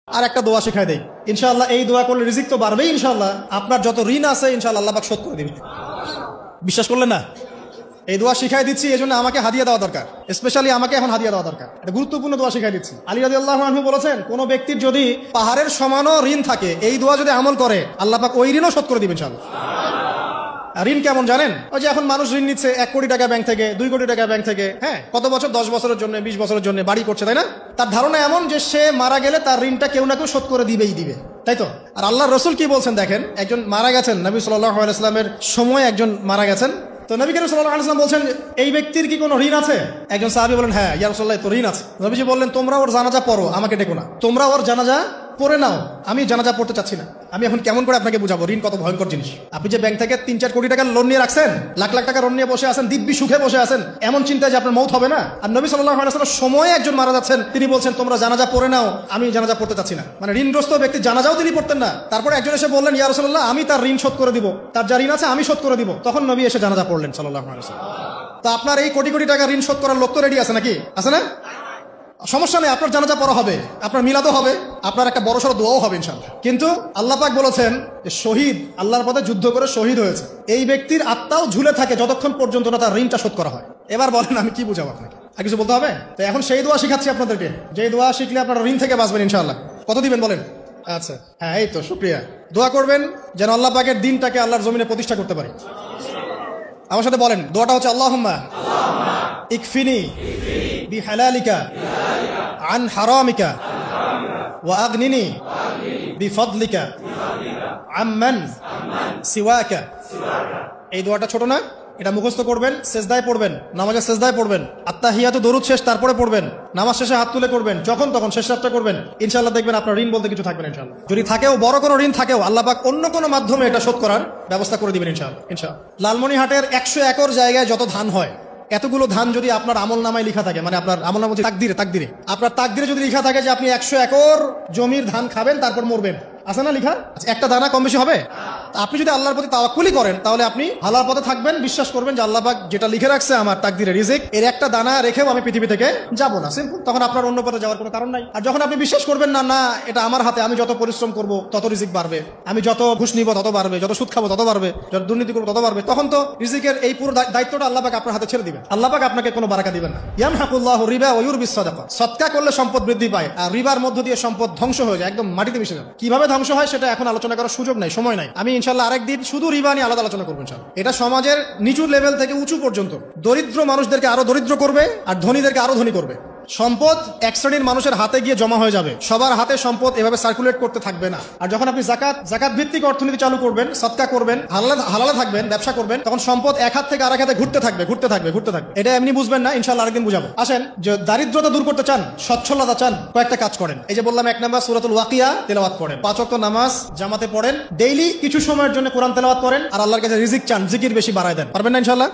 আর একটা দোয়া শেখায় দেই, ইনশাআল্লাহ এই দোয়া করলে রিজিক তো বাড়বেই ইনশাআল্লাহ, আপনার যত ঋণ আছে ইনশাআল্লাহ আল্লাহ পাক শোধ করে দিবেন। বিশ্বাস করলেন না? এই দোয়া শিখাই দিচ্ছি, এই জন্য আমাকে হাদিয়া দেওয়া দরকার, স্পেশালি আমাকে এখন হাদিয়া দেওয়া দরকার। এটা গুরুত্বপূর্ণ দোয়া শিখাই দিচ্ছি। আলী রাদিয়াল্লাহু আনহু বলেছেন, কোন ব্যক্তির যদি পাহাড়ের সমানও ঋণ থাকে, এই দোয়া যদি আমল করে আল্লাহ পাক ওই ঋণও শোধ করে দিবেন ইনশাআল্লাহ। ঋণ কেমন জানেন? ওই যে এখন মানুষ ঋণ নিচ্ছে 1 কোটি টাকা ব্যাংক থেকে, 2 কোটি টাকা ব্যাংক থেকে, হ্যাঁ, কত বছর, 10 বছরের জন্য, 20 বছরের জন্য বাড়ি করছে, তাই না? তার ধারণা এমন যে সে মারা গেলে তার ঋণটা কেউ না কেউ শোধ করে দিবেই দিবে, তাই তো? আর আল্লাহর রাসূল কি বলছেন দেখেন, একজন মারা গেছেন, নবী সাল্লাল্লাহু আলাইহি ওয়াসাল্লামের সময় একজন মারা গেছেন, তো নবী করিম সাল্লাল্লাহু আলাইহি ওয়াসাল্লাম বলছেন, এই ব্যক্তির কি কোনো ঋণ আছে? একজন সাহাবী বলেন, হ্যাঁ ইয়া রাসূলুল্লাহ, তো ঋণ আছে। নবীজি বললেন, তোমরা ওর জানাজা পড়ো, আমাকে ডেকো না, তোমরা ওর জানাজা পড়ে নাও, আমি জানাজা পড়তে চাচ্ছি না। আমি এখন কেমন করে আপনাকে বুঝাবো ঋণ কত ভয়ঙ্কর জিনিস? আপনি যে ব্যাংক থেকে 3-4 কোটি টাকার লোন নিয়ে রাখছেন, লাখ লাখ টাকা লোন নিয়ে বসে আছেন, দিব্যি সুখে বসে আছেন, এমন চিন্তা যে আপনার মৌত হবে না। আর নবী সাল্লাল্লাহু আলাইহি ওয়াসাল্লাম সময়ে একজন মারা যাচ্ছেন, তিনি বলছেন তোমরা জানাজা পড়ে নাও, আমি জানাজা পড়তে চাচ্ছি না। মানে ঋণগ্রস্ত ব্যক্তি জানাজাও তিনি পড়তেন না। তারপরে একজন এসে বললেন, ইয়া রাসূলুল্লাহ, আমি তার ঋণ শোধ করে দিব, তার যা ঋণ আছে আমি শোধ করে দিব। তখন নবী এসে জানাজা পড়লেন সাল্লাল্লাহু আলাইহি ওয়াসাল্লাম। তো আপনার এই কোটি কোটি টাকা ঋণ শোধ করার লোক তো রেডি আছে নাকি? আছে না? সমস্যা নেই, আপনার জানাজা পড়া হবে, আপনার মিলাদও হবে, আপনার একটা বড়সড় দোয়াও হবে ইনশাআল্লাহ। কিন্তু আল্লাহ পাক বলেছেন যে শহীদ, আল্লাহর পথে যুদ্ধ করে শহীদ হয়েছে, এই ব্যক্তির আত্মাও ঝুলে থাকে যতক্ষণ পর্যন্ত না তার ঋণটা শোধ করা হয়। এবার বলেন আমি কি বুঝাবো আপনাকে? আর কিছু বলতে হবে? তো এখন সেই দোয়া শিখাচ্ছি আপনাদেরকে, যে দোয়া শিখলে আপনারা ঋণ থেকে বাঁচবেন ইনশাআল্লাহ। কত দিবেন বলেন? আচ্ছা, হ্যাঁ, এই তো শুকরিয়া। দোয়া করবেন যেন আল্লাহ পাকের দিনটাকে আল্লাহর জমিনে প্রতিষ্ঠা করতে পারি। আমার সাথে বলেন, দোয়াটা হচ্ছে আল্লাহুম্মা ইকফিনি বিহালালিকা আন হারামিকা ওয়া আগনিনি বিফদলিকা আম্মান সিওয়াকা। এই দোয়াটা ছোট না, এটা মুখস্থ করবেন, সেজদায় পড়বেন, নামাজের সেজদায় পড়বেন, আত্তাহিয়াতু দরুদ শেষ তারপরে পড়বেন, নামাজ শেষে হাত তুলে করবেন, যখন তখন শেষ রাতটা করবেন, ইনশাআল্লাহ দেখবেন আপনার ঋণ বলতে কিছু থাকবে না ইনশাআল্লাহ। যদি থাকেও, বড় কোনো ঋণ থাকেও, আল্লাহ পাক অন্য কোনো মাধ্যমে এটা শোধ করার ব্যবস্থা করে দিবেন ইনশাআল্লাহ। ইনশাআল্লাহ লালমনিরহাটের 100 একর জায়গায় যত ধান হয়, এতগুলো ধান যদি আপনার আমল নামায় লেখা থাকে, মানে আপনার আমল নামা তাকদিরে আপনার তাকদিরে যদি লেখা থাকে যে আপনি 100 একর জমির ধান খাবেন তারপর মরবেন, আছে না লেখা? একটা দানা কম বেশি হবে? আপনি যদি আল্লাহর প্রতি তাওয়াক্কুলি করেন তাহলে আপনি হালাল পথে থাকবেন, বিশ্বাস করবেন যে আল্লাহ পাক যেটা লিখে রাখছে আমার তাকদিরে রিজিক, এর একটা দানা রেখেও আমি পৃথিবী থেকে যাব না, সিম্পল। তখন আপনার অন্য পথে যাওয়ার কোনো কারণ নাই। আর যখন আপনি বিশ্বাস করবেন না, না এটা আমার হাতে, আমি যত পরিশ্রম করব তত রিজিক বাড়বে, আমি যত ঘুষ নিব তত বাড়বে, যত সুদ খাবো তত বাড়বে, যত দুর্নীতি করবো তত বাড়বে, তখন তো রিজিকের এই পুরো দায়িত্বটা আল্লাহ পাক আপনার হাতে ছেড়ে দিবেন। আল্লাহ পাক আপনাকে কোনো বারাকা দিবেন না। ইয়ামহাকুল্লাহু রিবা ওয়া ইউরবিস সাদাকা। সদকা করলে সম্পদ বৃদ্ধি পায়, আর রিবার মধ্য দিয়ে সম্পদ ধ্বংস হয়ে যায়, একদম মাটিতে মিশে যায়। কিভাবে ধ্বংস হয় সেটা এখন আলোচনা করার সুযোগ নাই, সময় নাই। আমি ইনশাআল্লাহ আরেকদিন শুধু রিবা নিয়ে আলাদা আলোচনা করবো ইনশাআল্লাহ। এটা সমাজের নিচু লেভেল থেকে উঁচু পর্যন্ত দরিদ্র মানুষদেরকে আরো দরিদ্র করবে আর ধনীদেরকে আরো ধনী করবে। সম্পদ এক শ্রেণীর মানুষের হাতে গিয়ে জমা হয়ে যাবে, সবার হাতে সম্পদ এভাবে সার্কুলেট করতে থাকবে না। আর যখন আপনি জাকাত ভিত্তিক অর্থনীতি চালু করবেন, সদকা করবেন, হালালে থাকবেন, ব্যবসা করবেন, তখন সম্পদ এক হাত থেকে আরেক হাতে ঘুরতে থাকবে। এটা এমনি বুঝবেন না, ইনশাআল্লাহ আরেকদিন বুঝাবো। আসেন, যে দারিদ্রতা দূর করতে চান, সচ্ছলতা চান, কয়েকটা কাজ করেন। এই যে বললাম, 1 নাম্বার সূরাতুল ওয়াকিয়া তেলাওয়াত করেন, 5 ওয়াক্ত নামাজ জামাতে পড়েন, ডেইলি কিছু সময়ের জন্য কোরআন তেলাওয়াত করেন, আর আল্লাহর কাছে রিজিক চান, জিকির বেশি বাড়ায় দেন। পারবেন না ইনশাআল্লাহ?